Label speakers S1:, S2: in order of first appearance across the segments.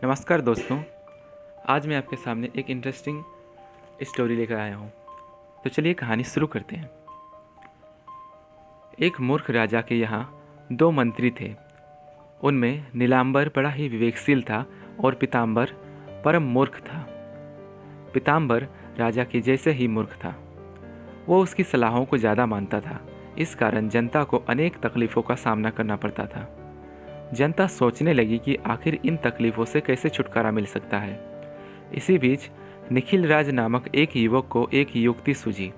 S1: नमस्कार दोस्तों। आज मैं आपके सामने एक इंटरेस्टिंग स्टोरी लेकर आया हूँ। तो चलिए कहानी शुरू करते हैं। एक मूर्ख राजा के यहाँ दो मंत्री थे। उनमें नीलांबर बड़ा ही विवेकशील था और पीताम्बर परम मूर्ख था। पीताम्बर राजा के जैसे ही मूर्ख था। वो उसकी सलाहों को ज़्यादा मानता था। इस कारण जनता को अनेक तकलीफ़ों का सामना करना पड़ता था। जनता सोचने लगी कि आखिर इन तकलीफ़ों से कैसे छुटकारा मिल सकता है। इसी बीच निखिल राज नामक एक युवक को एक युक्ति सूझी।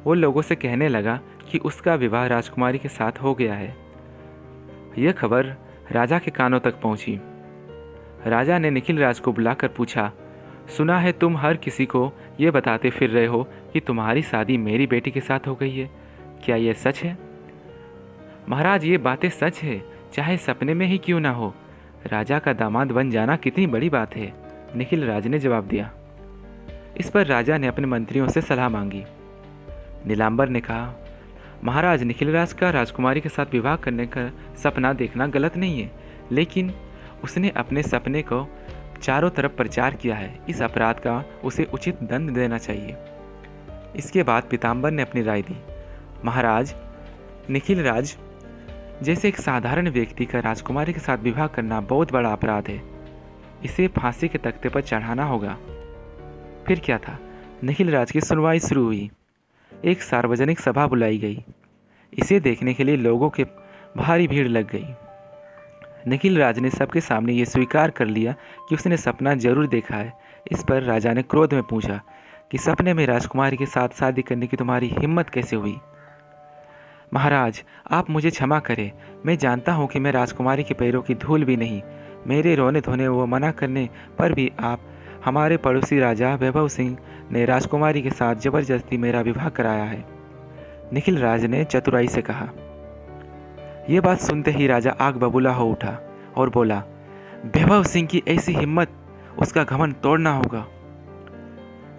S1: वो लोगों से कहने लगा कि उसका विवाह राजकुमारी के साथ हो गया है। यह खबर राजा के कानों तक पहुंची। राजा ने निखिल राज को बुलाकर पूछा, सुना है तुम हर किसी को ये बताते फिर रहे हो कि तुम्हारी शादी मेरी बेटी के साथ हो गई है। क्या यह सच है? महाराज, ये बातें सच है, चाहे सपने में ही क्यों ना हो। राजा का दामाद बन जाना कितनी बड़ी बात है, निखिल राज ने जवाब दिया। इस पर राजा ने अपने मंत्रियों से सलाह मांगी। नीलांबर ने कहा, महाराज, निखिल राज का राजकुमारी के साथ विवाह करने का सपना देखना गलत नहीं है, लेकिन उसने अपने सपने को चारों तरफ प्रचार किया है। इस अपराध का उसे उचित दंड देना चाहिए। इसके बाद पीताम्बर ने अपनी राय दी। महाराज, निखिल राज जैसे एक साधारण व्यक्ति का राजकुमारी के साथ विवाह करना बहुत बड़ा अपराध है। इसे फांसी के तख्ते पर चढ़ाना होगा। फिर क्या था, निखिल राज की सुनवाई शुरू हुई। एक सार्वजनिक सभा बुलाई गई। इसे देखने के लिए लोगों के भारी भीड़ लग गई। निखिल राज ने सबके सामने ये स्वीकार कर लिया कि उसने सपना जरूर देखा है। इस पर राजा ने क्रोध में पूछा कि सपने में राजकुमारी के साथ शादी करने की तुम्हारी हिम्मत कैसे हुई? महाराज, आप मुझे क्षमा करें। मैं जानता हूँ कि मैं राजकुमारी के पैरों की धूल भी नहीं। मेरे रोने धोने व मना करने पर भी आप हमारे पड़ोसी राजा वैभव सिंह ने राजकुमारी के साथ जबरदस्ती मेरा विवाह कराया है, निखिल राज ने चतुराई से कहा। यह बात सुनते ही राजा आग बबूला हो उठा और बोला, वैभव सिंह की ऐसी हिम्मत, उसका घमंड तोड़ना होगा।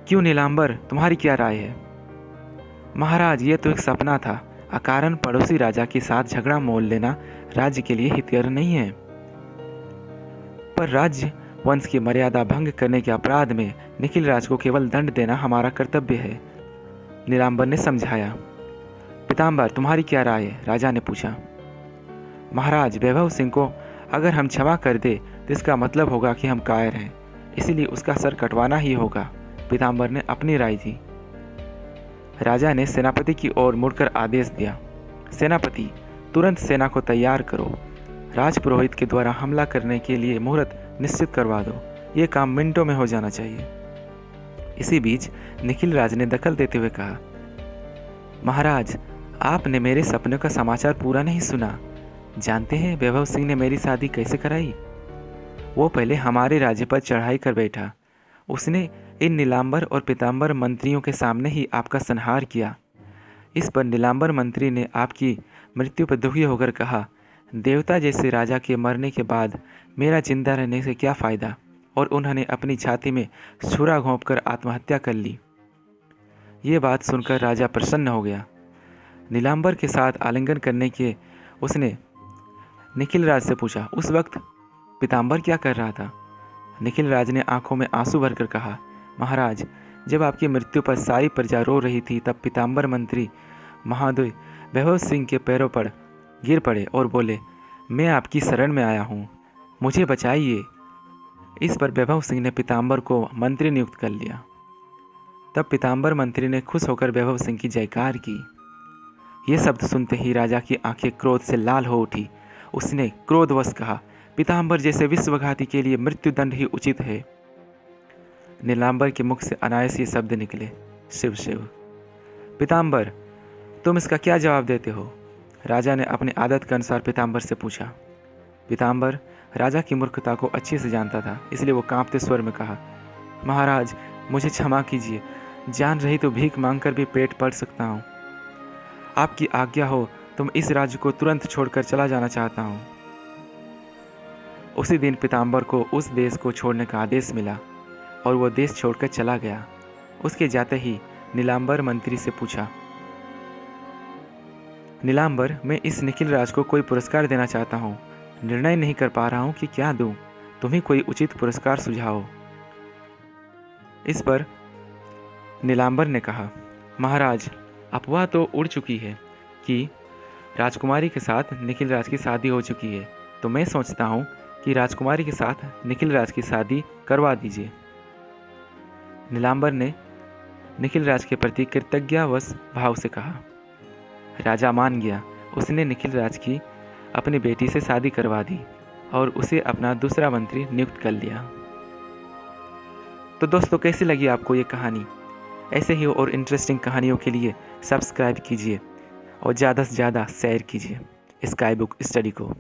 S1: क्यों नीलांबर, तुम्हारी क्या राय है? महाराज, यह तो एक सपना था। अकारण पड़ोसी राजा के साथ झगड़ा मोल लेना राज्य के लिए हितकर नहीं है। पर राज्य वंश की मर्यादा भंग करने के अपराध में निखिल राज को केवल दंड देना हमारा कर्तव्य है, नीलांबर ने समझाया। पीताम्बर, तुम्हारी क्या राय है? राजा ने पूछा। महाराज, वैभव सिंह को अगर हम क्षमा कर दे तो इसका मतलब होगा कि हम कायर हैं, इसीलिए उसका सर कटवाना ही होगा, पीताम्बर ने अपनी राय दी। राजा ने सेनापति की ओर मुड़कर आदेश दिया, सेनापति, तुरंत सेना को तैयार करो। राजपुरोहित के द्वारा हमला करने के लिए मुहूर्त निश्चित करवा दो। ये काम मिनटों में हो जाना चाहिए। इसी बीच निखिल राज ने दखल देते हुए कहा, महाराज, आपने मेरे सपने का समाचार पूरा नहीं सुना। जानते हैं वैभव सिंह ने मेरी शादी कैसे कराई? वो पहले हमारे राज्य पर चढ़ाई कर बैठा। उसने इन नीलांबर और पीताम्बर मंत्रियों के सामने ही आपका संहार किया। इस पर नीलांबर मंत्री ने आपकी मृत्यु पर दुखी होकर कहा, देवता जैसे राजा के मरने के बाद मेरा जिंदा रहने से क्या फ़ायदा, और उन्होंने अपनी छाती में छुरा घोंपकर आत्महत्या कर ली। ये बात सुनकर राजा प्रसन्न हो गया। नीलांबर के साथ आलिंगन करने के उसने निखिल राज से पूछा, उस वक्त पीताम्बर क्या कर रहा था? निखिल राज ने आंखों में आंसू भरकर कहा, महाराज, जब आपकी मृत्यु पर सारी प्रजा रो रही थी तब पीताम्बर मंत्री महादय वैभव सिंह के पैरों पर गिर पड़े और बोले, मैं आपकी शरण में आया हूँ, मुझे बचाइए। इस पर वैभव सिंह ने पीताम्बर को मंत्री नियुक्त कर लिया। तब पीताम्बर मंत्री ने खुश होकर वैभव सिंह की जयकार की। ये शब्द सुनते ही राजा की आंखें क्रोध से लाल हो उठी। उसने क्रोधवश कहा, पीताम्बर जैसे विश्वघाती के लिए मृत्युदंड ही उचित है। नीलांबर के मुख से अनायास ये शब्द निकले, शिव शिव। पीताम्बर, तुम इसका क्या जवाब देते हो? राजा ने अपनी आदत के अनुसार पीताम्बर से पूछा। पीताम्बर राजा की मूर्खता को अच्छे से जानता था, इसलिए वो कांपते स्वर में कहा, महाराज, मुझे क्षमा कीजिए। जान रही तो भीख मांगकर भी पेट पाल सकता हूँ। आपकी आज्ञा हो तो मैं इस राज्य को तुरंत छोड़कर चला जाना चाहता हूँ। उसी दिन पीताम्बर को उस देश को छोड़ने का आदेश मिला और वो देश छोड़कर चला गया। उसके जाते ही नीलांबर मंत्री से पूछा, नीलांबर, मैं इस निखिल राज को कोई पुरस्कार देना चाहता हूँ, निर्णय नहीं कर पा रहा हूँ कि क्या दूँ। तुम ही कोई उचित पुरस्कार सुझाओ। इस पर नीलांबर ने कहा, महाराज, अफवाह तो उड़ चुकी है कि राजकुमारी के साथ निखिल राज की शादी हो चुकी है, तो मैं सोचता हूँ कि राजकुमारी के साथ निखिल राज की शादी करवा दीजिए। नीलांबर ने निखिल राज के प्रति कृतज्ञतावश भाव से कहा। राजा मान गया। उसने निखिल राज की अपनी बेटी से शादी करवा दी और उसे अपना दूसरा मंत्री नियुक्त कर लिया। तो दोस्तों, कैसी लगी आपको ये कहानी? ऐसे ही और इंटरेस्टिंग कहानियों के लिए सब्सक्राइब कीजिए और ज़्यादा से ज़्यादा शेयर कीजिए स्काई बुक स्टडी को।